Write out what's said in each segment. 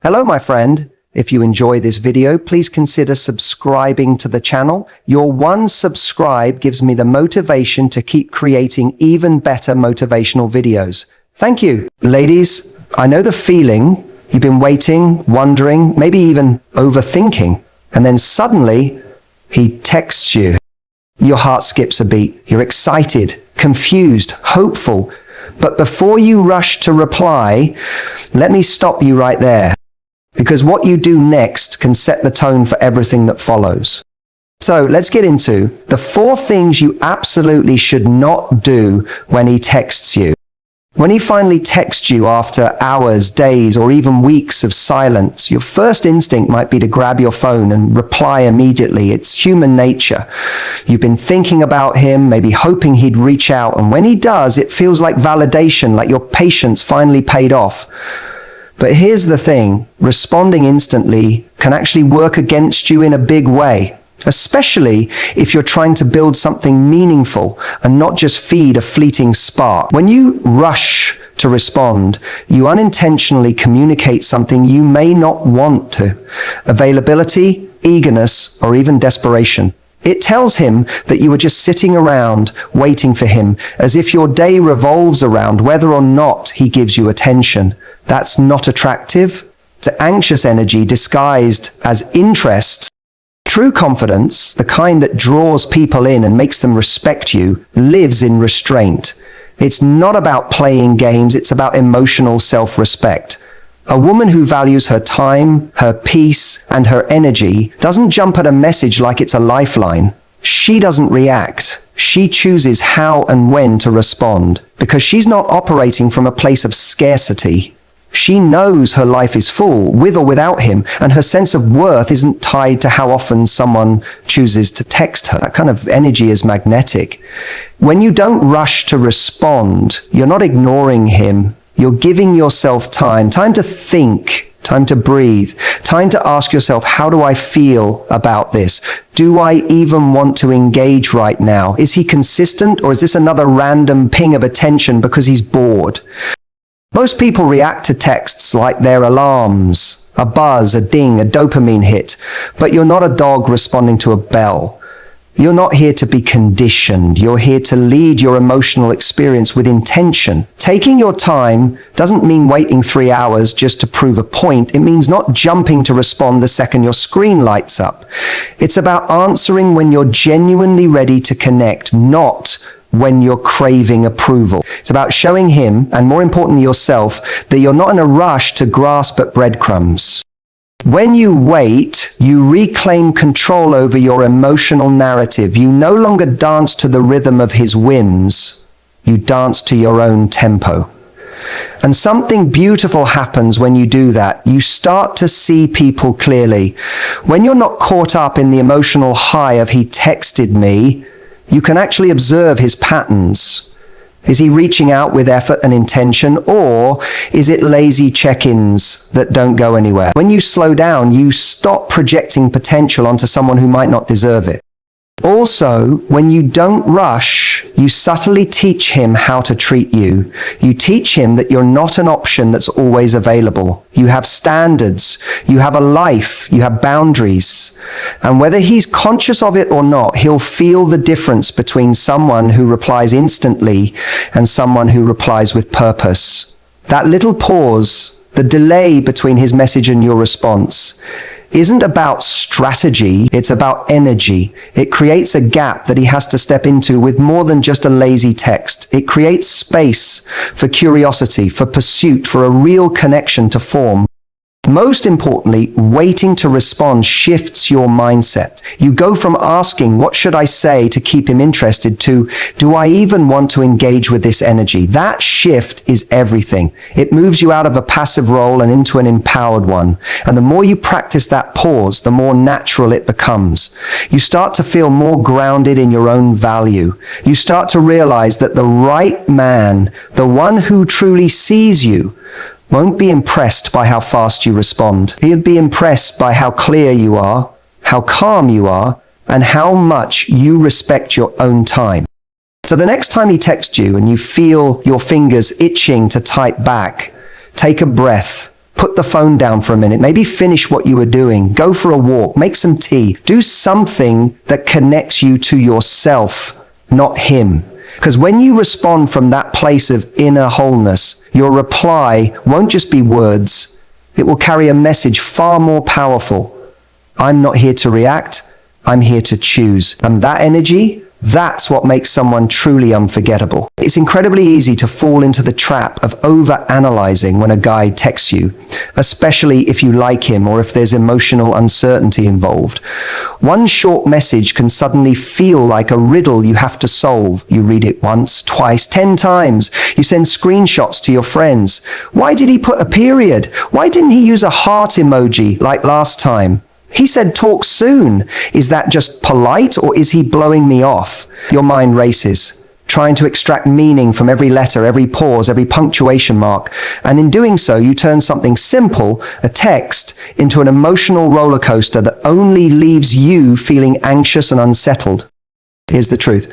Hello, my friend. If you enjoy this video, please consider subscribing to the channel. Your one subscribe gives me the motivation to keep creating even better motivational videos. Thank you. Ladies, I know the feeling. You've been waiting, wondering, maybe even overthinking. And then suddenly, he texts you. Your heart skips a beat. You're excited, confused, hopeful. But before you rush to reply, let me stop you right there. Because what you do next can set the tone for everything that follows. So let's get into the 4 things you absolutely should not do when he texts you. When he finally texts you after hours, days, or even weeks of silence, your first instinct might be to grab your phone and reply immediately. It's human nature. You've been thinking about him, maybe hoping he'd reach out, and when he does, it feels like validation, like your patience finally paid off. But here's the thing, responding instantly can actually work against you in a big way, especially if you're trying to build something meaningful and not just feed a fleeting spark. When you rush to respond, you unintentionally communicate something you may not want to. Availability, eagerness, or even desperation. It tells him that you are just sitting around waiting for him, as if your day revolves around whether or not he gives you attention. That's not attractive. It's anxious energy disguised as interest. True confidence, the kind that draws people in and makes them respect you, lives in restraint. It's not about playing games, it's about emotional self-respect. A woman who values her time, her peace, and her energy doesn't jump at a message like it's a lifeline. She doesn't react. She chooses how and when to respond, because she's not operating from a place of scarcity. She knows her life is full, with or without him, and her sense of worth isn't tied to how often someone chooses to text her. That kind of energy is magnetic. When you don't rush to respond, you're not ignoring him. You're giving yourself time to think, time to breathe, time to ask yourself, how do I feel about this? Do I even want to engage right now? Is he consistent, or is this another random ping of attention because he's bored? Most people react to texts like they're alarms, a buzz, a ding, a dopamine hit, but you're not a dog responding to a bell. You're not here to be conditioned. You're here to lead your emotional experience with intention. Taking your time doesn't mean waiting 3 hours just to prove a point. It means not jumping to respond the second your screen lights up. It's about answering when you're genuinely ready to connect, not when you're craving approval. It's about showing him, and more importantly yourself, that you're not in a rush to grasp at breadcrumbs. When you wait, you reclaim control over your emotional narrative. You no longer dance to the rhythm of his whims. You dance to your own tempo. And something beautiful happens when you do that. You start to see people clearly. When you're not caught up in the emotional high of "he texted me," you can actually observe his patterns. Is he reaching out with effort and intention, or is it lazy check-ins that don't go anywhere? When you slow down, you stop projecting potential onto someone who might not deserve it. Also, when you don't rush, you subtly teach him how to treat you. You teach him that you're not an option that's always available. You have standards, you have a life, you have boundaries. And whether he's conscious of it or not, he'll feel the difference between someone who replies instantly and someone who replies with purpose. That little pause, the delay between his message and your response, isn't about strategy, it's about energy. It creates a gap that he has to step into with more than just a lazy text. It creates space for curiosity, for pursuit, for a real connection to form. Most importantly, waiting to respond shifts your mindset. You go from asking, "What should I say to keep him interested?" to, "Do I even want to engage with this energy?" That shift is everything. It moves you out of a passive role and into an empowered one. And the more you practice that pause, the more natural it becomes. You start to feel more grounded in your own value. You start to realize that the right man, the one who truly sees you, won't be impressed by how fast you respond. He'll be impressed by how clear you are, how calm you are, and how much you respect your own time. So the next time he texts you and you feel your fingers itching to type back, take a breath. Put the phone down for a minute. Maybe finish what you were doing. Go for a walk. Make some tea. Do something that connects you to yourself, not him. Because when you respond from that place of inner wholeness, your reply won't just be words. It will carry a message far more powerful. I'm not here to react. I'm here to choose. And that energy, that's what makes someone truly unforgettable. It's incredibly easy to fall into the trap of overanalyzing when a guy texts you, especially if you like him or if there's emotional uncertainty involved. One short message can suddenly feel like a riddle you have to solve. You read it once, twice, 10 times. You send screenshots to your friends. Why did he put a period? Why didn't he use a heart emoji like last time? He said talk soon. Is that just polite or is he blowing me off? Your mind races, trying to extract meaning from every letter, every pause, every punctuation mark. And in doing so, you turn something simple, a text, into an emotional roller coaster that only leaves you feeling anxious and unsettled. Here's the truth.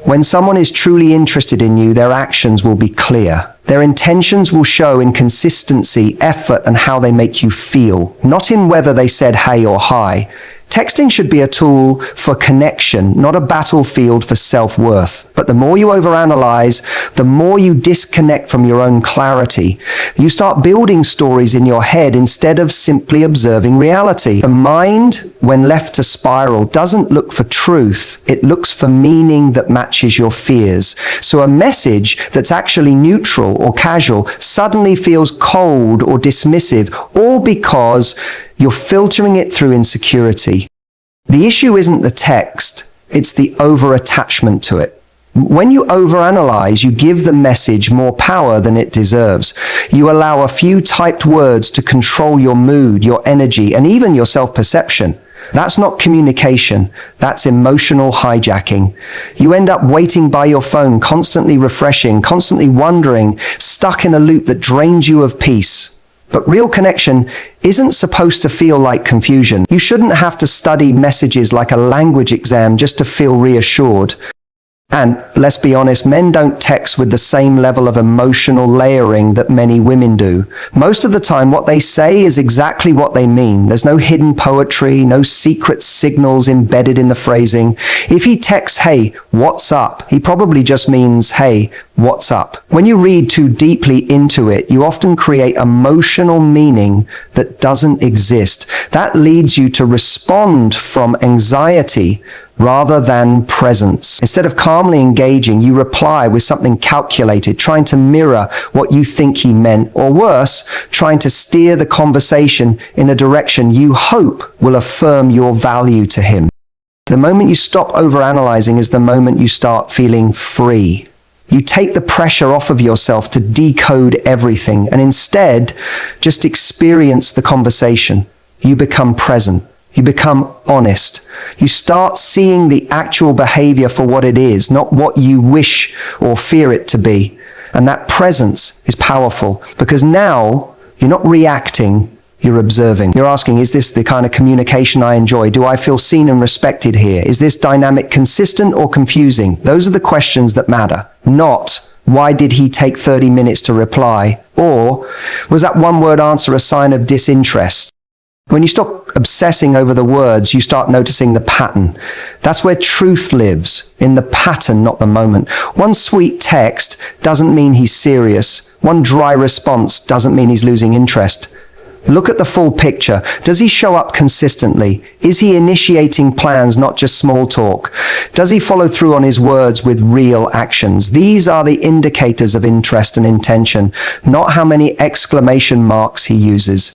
When someone is truly interested in you, their actions will be clear. Their intentions will show in consistency, effort, and how they make you feel, not in whether they said hey or hi. Texting should be a tool for connection, not a battlefield for self-worth. But the more you overanalyze, the more you disconnect from your own clarity. You start building stories in your head instead of simply observing reality. The mind, when left to spiral, doesn't look for truth. It looks for meaning that matches your fears. So a message that's actually neutral or casual suddenly feels cold or dismissive, all because you're filtering it through insecurity. The issue isn't the text, it's the over-attachment to it. When you overanalyze, you give the message more power than it deserves. You allow a few typed words to control your mood, your energy, and even your self-perception. That's not communication, that's emotional hijacking. You end up waiting by your phone, constantly refreshing, constantly wondering, stuck in a loop that drains you of peace. But real connection isn't supposed to feel like confusion. You shouldn't have to study messages like a language exam just to feel reassured. And let's be honest, men don't text with the same level of emotional layering that many women do. Most of the time, what they say is exactly what they mean. There's no hidden poetry, no secret signals embedded in the phrasing. If he texts, hey, what's up? He probably just means, hey, what's up? When you read too deeply into it, you often create emotional meaning that doesn't exist. That leads you to respond from anxiety rather than presence. Instead of calmly engaging, you reply with something calculated, trying to mirror what you think he meant, or worse, trying to steer the conversation in a direction you hope will affirm your value to him. The moment you stop overanalyzing is the moment you start feeling free. You take the pressure off of yourself to decode everything and instead just experience the conversation. You become present. You become honest. You start seeing the actual behavior for what it is, not what you wish or fear it to be. And that presence is powerful because now you're not reacting, you're observing. You're asking, is this the kind of communication I enjoy? Do I feel seen and respected here? Is this dynamic consistent or confusing? Those are the questions that matter, not why did he take 30 minutes to reply? Or was that one-word answer a sign of disinterest? When you stop obsessing over the words, you start noticing the pattern. That's where truth lives, in the pattern, not the moment. One sweet text doesn't mean he's serious. One dry response doesn't mean he's losing interest. Look at the full picture. Does he show up consistently? Is he initiating plans, not just small talk? Does he follow through on his words with real actions? These are the indicators of interest and intention, not how many exclamation marks he uses.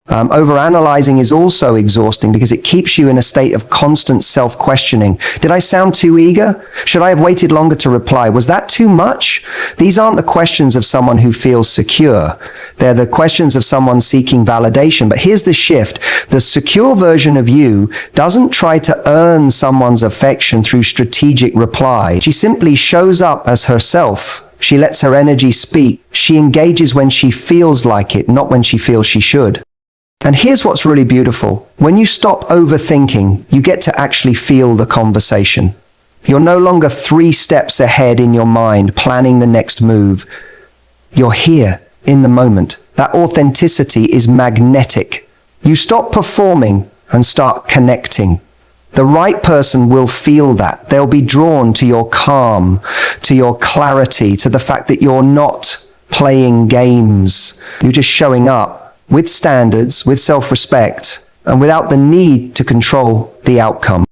Overanalyzing is also exhausting because it keeps you in a state of constant self-questioning. Did I sound too eager? Should I have waited longer to reply? Was that too much? These aren't the questions of someone who feels secure. They're the questions of someone seeking validation. But here's the shift. The secure version of you doesn't try to earn someone's affection through strategic reply. She simply shows up as herself. She lets her energy speak. She engages when she feels like it, not when she feels she should. And here's what's really beautiful. When you stop overthinking, you get to actually feel the conversation. You're no longer 3 steps ahead in your mind, planning the next move. You're here, in the moment. That authenticity is magnetic. You stop performing and start connecting. The right person will feel that. They'll be drawn to your calm, to your clarity, to the fact that you're not playing games. You're just showing up with standards, with self-respect, and without the need to control the outcome.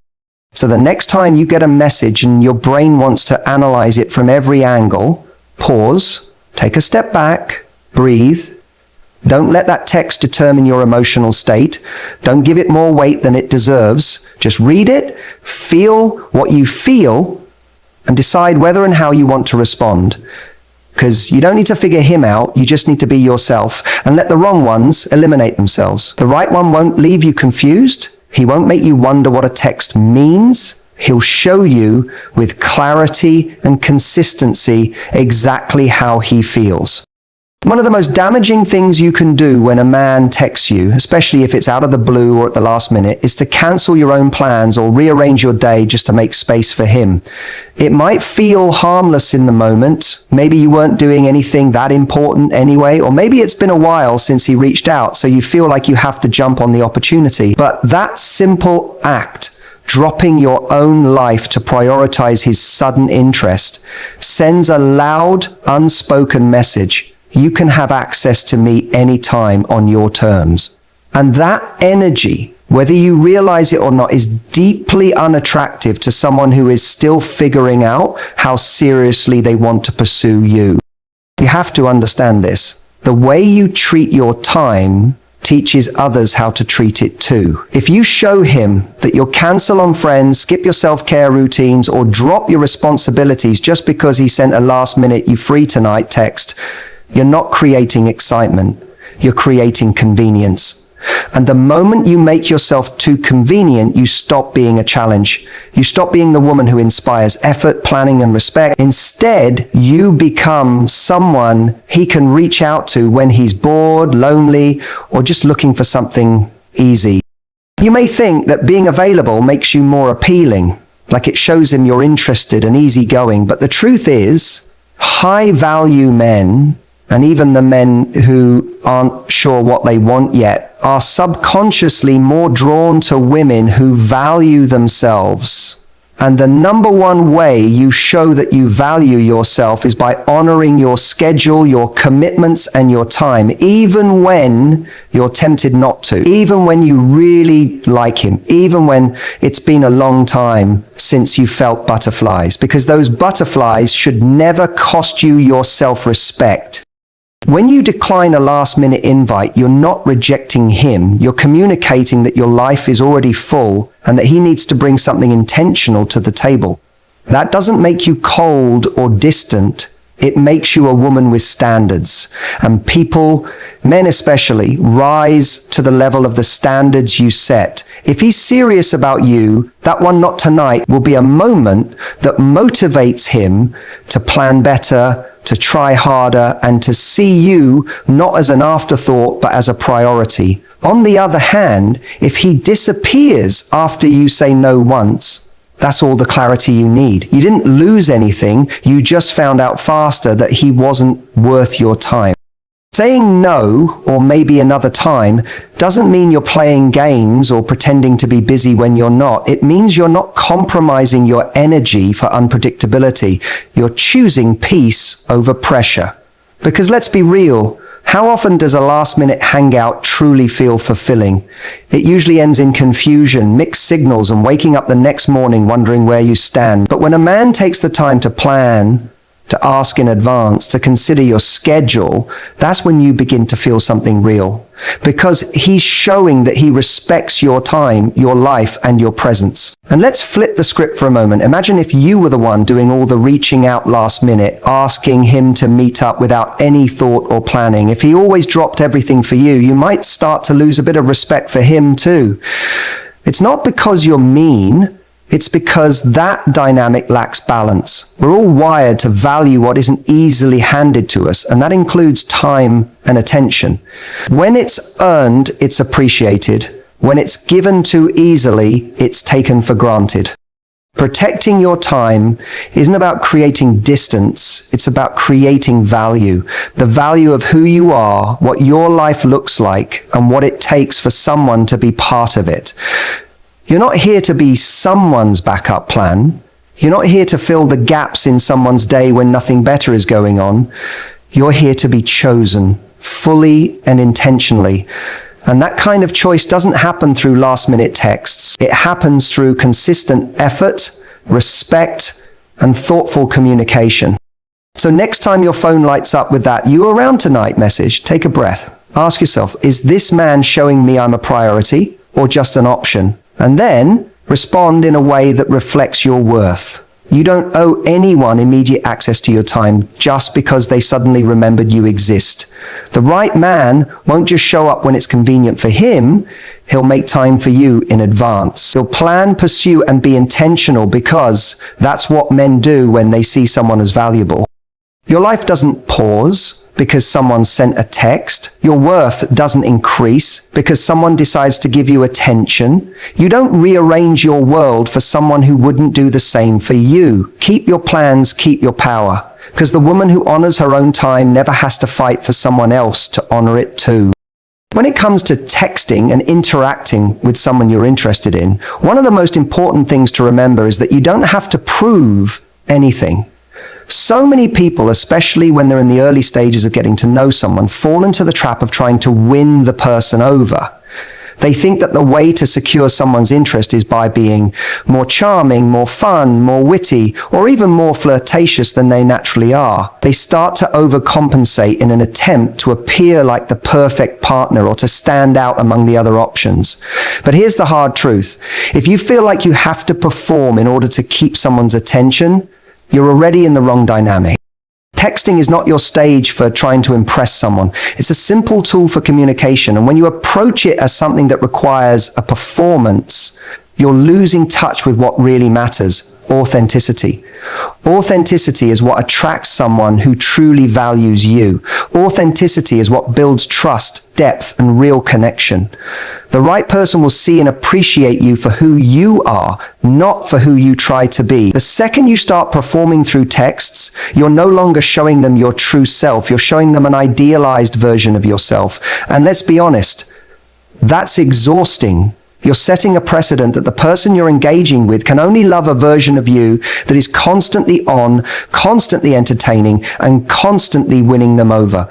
So the next time you get a message and your brain wants to analyze it from every angle, pause, take a step back, breathe. Don't let that text determine your emotional state. Don't give it more weight than it deserves. Just read it, feel what you feel, and decide whether and how you want to respond. Because you don't need to figure him out, you just need to be yourself, and let the wrong ones eliminate themselves. The right one won't leave you confused. He won't make you wonder what a text means. He'll show you with clarity and consistency exactly how he feels. One of the most damaging things you can do when a man texts you, especially if it's out of the blue or at the last minute, is to cancel your own plans or rearrange your day just to make space for him. It might feel harmless in the moment. Maybe you weren't doing anything that important anyway, or maybe it's been a while since he reached out, so you feel like you have to jump on the opportunity. But that simple act, dropping your own life to prioritize his sudden interest, sends a loud, unspoken message. You can have access to me anytime on your terms. And that energy, whether you realize it or not, is deeply unattractive to someone who is still figuring out how seriously they want to pursue you. You have to understand this. The way you treat your time teaches others how to treat it too. If you show him that you'll cancel on friends, skip your self-care routines, or drop your responsibilities just because he sent a last-minute "you free tonight" text, you're not creating excitement, you're creating convenience. And the moment you make yourself too convenient, you stop being a challenge. You stop being the woman who inspires effort, planning, and respect. Instead, you become someone he can reach out to when he's bored, lonely, or just looking for something easy. You may think that being available makes you more appealing, like it shows him you're interested and easygoing, but the truth is, high-value men, and even the men who aren't sure what they want yet, are subconsciously more drawn to women who value themselves. And the number one way you show that you value yourself is by honoring your schedule, your commitments, and your time, even when you're tempted not to, even when you really like him, even when it's been a long time since you felt butterflies, because those butterflies should never cost you your self-respect. When you decline a last-minute invite, you're not rejecting him. You're communicating that your life is already full and that he needs to bring something intentional to the table. That doesn't make you cold or distant. It makes you a woman with standards. And people, men especially, rise to the level of the standards you set. If he's serious about you, that one not tonight will be a moment that motivates him to plan better, to try harder, and to see you not as an afterthought, but as a priority. On the other hand, if he disappears after you say no once, that's all the clarity you need. You didn't lose anything, you just found out faster that he wasn't worth your time. Saying no, or maybe another time, doesn't mean you're playing games or pretending to be busy when you're not. It means you're not compromising your energy for unpredictability. You're choosing peace over pressure. Because let's be real, how often does a last-minute hangout truly feel fulfilling? It usually ends in confusion, mixed signals, and waking up the next morning wondering where you stand. But when a man takes the time to plan, to ask in advance, to consider your schedule, that's when you begin to feel something real. Because he's showing that he respects your time, your life, and your presence. And let's flip the script for a moment. Imagine if you were the one doing all the reaching out last minute, asking him to meet up without any thought or planning. If he always dropped everything for you, you might start to lose a bit of respect for him too. It's not because you're mean, it's because that dynamic lacks balance. We're all wired to value what isn't easily handed to us, and that includes time and attention. When it's earned, it's appreciated. When it's given too easily, it's taken for granted. Protecting your time isn't about creating distance, it's about creating value. The value of who you are, what your life looks like, and what it takes for someone to be part of it. You're not here to be someone's backup plan. You're not here to fill the gaps in someone's day when nothing better is going on. You're here to be chosen, fully and intentionally. And that kind of choice doesn't happen through last-minute texts. It happens through consistent effort, respect, and thoughtful communication. So next time your phone lights up with that "you around tonight" message, take a breath. Ask yourself, is this man showing me I'm a priority or just an option? And then respond in a way that reflects your worth. You don't owe anyone immediate access to your time just because they suddenly remembered you exist. The right man won't just show up when it's convenient for him. He'll make time for you in advance. He'll plan, pursue, and be intentional because that's what men do when they see someone as valuable. Your life doesn't pause because someone sent a text. Your worth doesn't increase because someone decides to give you attention. You don't rearrange your world for someone who wouldn't do the same for you. Keep your plans, keep your power, because the woman who honors her own time never has to fight for someone else to honor it too. When it comes to texting and interacting with someone you're interested in, one of the most important things to remember is that you don't have to prove anything. So many people, especially when they're in the early stages of getting to know someone, fall into the trap of trying to win the person over. They think that the way to secure someone's interest is by being more charming, more fun, more witty, or even more flirtatious than they naturally are. They start to overcompensate in an attempt to appear like the perfect partner or to stand out among the other options. But here's the hard truth. If you feel like you have to perform in order to keep someone's attention, you're already in the wrong dynamic. Texting is not your stage for trying to impress someone. It's a simple tool for communication, and when you approach it as something that requires a performance, you're losing touch with what really matters: authenticity. Authenticity is what attracts someone who truly values you. Authenticity is what builds trust, depth, and real connection. The right person will see and appreciate you for who you are, not for who you try to be. The second you start performing through texts, you're no longer showing them your true self. You're showing them an idealized version of yourself. And let's be honest, that's exhausting. You're setting a precedent that the person you're engaging with can only love a version of you that is constantly on, constantly entertaining, and constantly winning them over.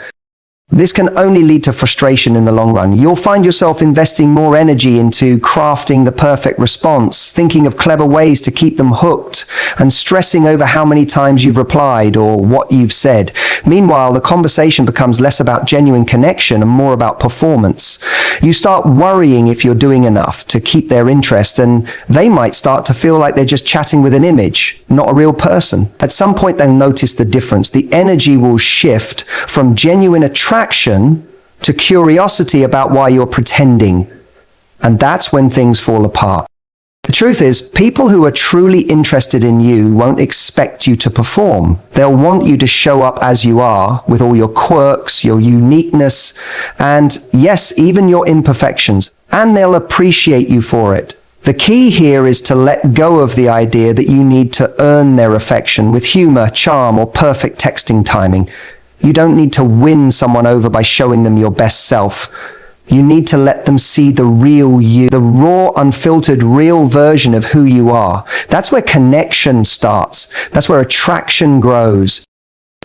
This can only lead to frustration in the long run. You'll find yourself investing more energy into crafting the perfect response, thinking of clever ways to keep them hooked, and stressing over how many times you've replied or what you've said. Meanwhile, the conversation becomes less about genuine connection and more about performance. You start worrying if you're doing enough to keep their interest, and they might start to feel like they're just chatting with an image, not a real person. At some point, they'll notice the difference. The energy will shift from genuine attraction to curiosity about why you're pretending. And that's when things fall apart. The truth is, people who are truly interested in you won't expect you to perform. They'll want you to show up as you are, with all your quirks, your uniqueness, and yes, even your imperfections. And they'll appreciate you for it. The key here is to let go of the idea that you need to earn their affection with humor, charm, or perfect texting timing. You don't need to win someone over by showing them your best self. You need to let them see the real you, the raw, unfiltered, real version of who you are. That's where connection starts. That's where attraction grows.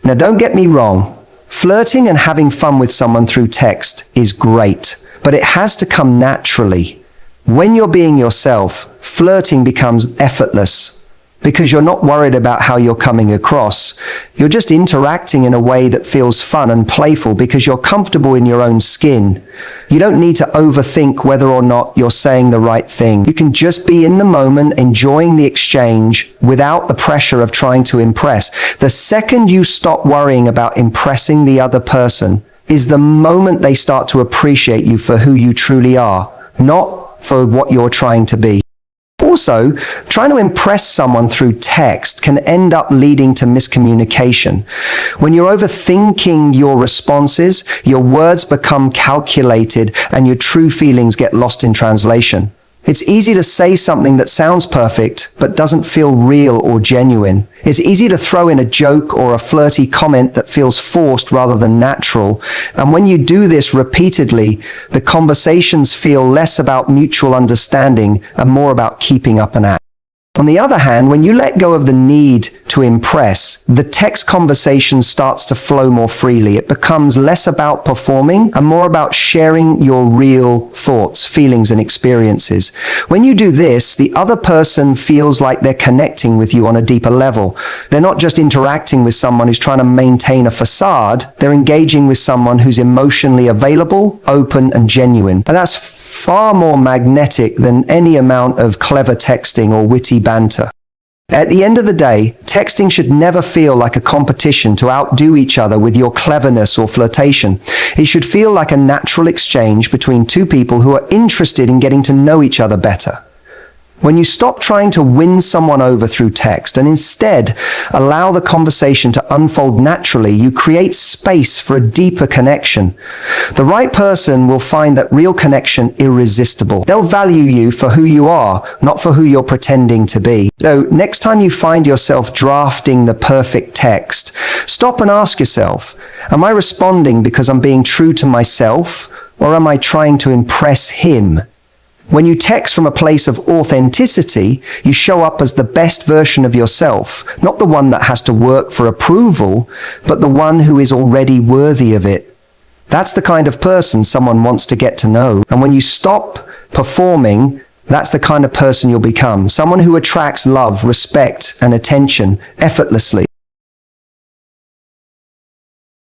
Now, don't get me wrong. Flirting and having fun with someone through text is great, but it has to come naturally. When you're being yourself, flirting becomes effortless. Because you're not worried about how you're coming across. You're just interacting in a way that feels fun and playful because you're comfortable in your own skin. You don't need to overthink whether or not you're saying the right thing. You can just be in the moment, enjoying the exchange without the pressure of trying to impress. The second you stop worrying about impressing the other person is the moment they start to appreciate you for who you truly are, not for what you're trying to be. Also, trying to impress someone through text can end up leading to miscommunication. When you're overthinking your responses, your words become calculated and your true feelings get lost in translation. It's easy to say something that sounds perfect, but doesn't feel real or genuine. It's easy to throw in a joke or a flirty comment that feels forced rather than natural. And when you do this repeatedly, the conversations feel less about mutual understanding and more about keeping up an act. On the other hand, when you let go of the need to impress, the text conversation starts to flow more freely. It becomes less about performing and more about sharing your real thoughts, feelings, and experiences. When you do this, the other person feels like they're connecting with you on a deeper level. They're not just interacting with someone who's trying to maintain a facade. They're engaging with someone who's emotionally available, open, and genuine. And that's far more magnetic than any amount of clever texting or witty banter. At the end of the day, texting should never feel like a competition to outdo each other with your cleverness or flirtation. It should feel like a natural exchange between two people who are interested in getting to know each other better. When you stop trying to win someone over through text and instead allow the conversation to unfold naturally, you create space for a deeper connection. The right person will find that real connection irresistible. They'll value you for who you are, not for who you're pretending to be. So next time you find yourself drafting the perfect text, stop and ask yourself, am I responding because I'm being true to myself, or am I trying to impress him? When you text from a place of authenticity, you show up as the best version of yourself, not the one that has to work for approval, but the one who is already worthy of it. That's the kind of person someone wants to get to know. And when you stop performing, that's the kind of person you'll become. Someone who attracts love, respect, and attention effortlessly.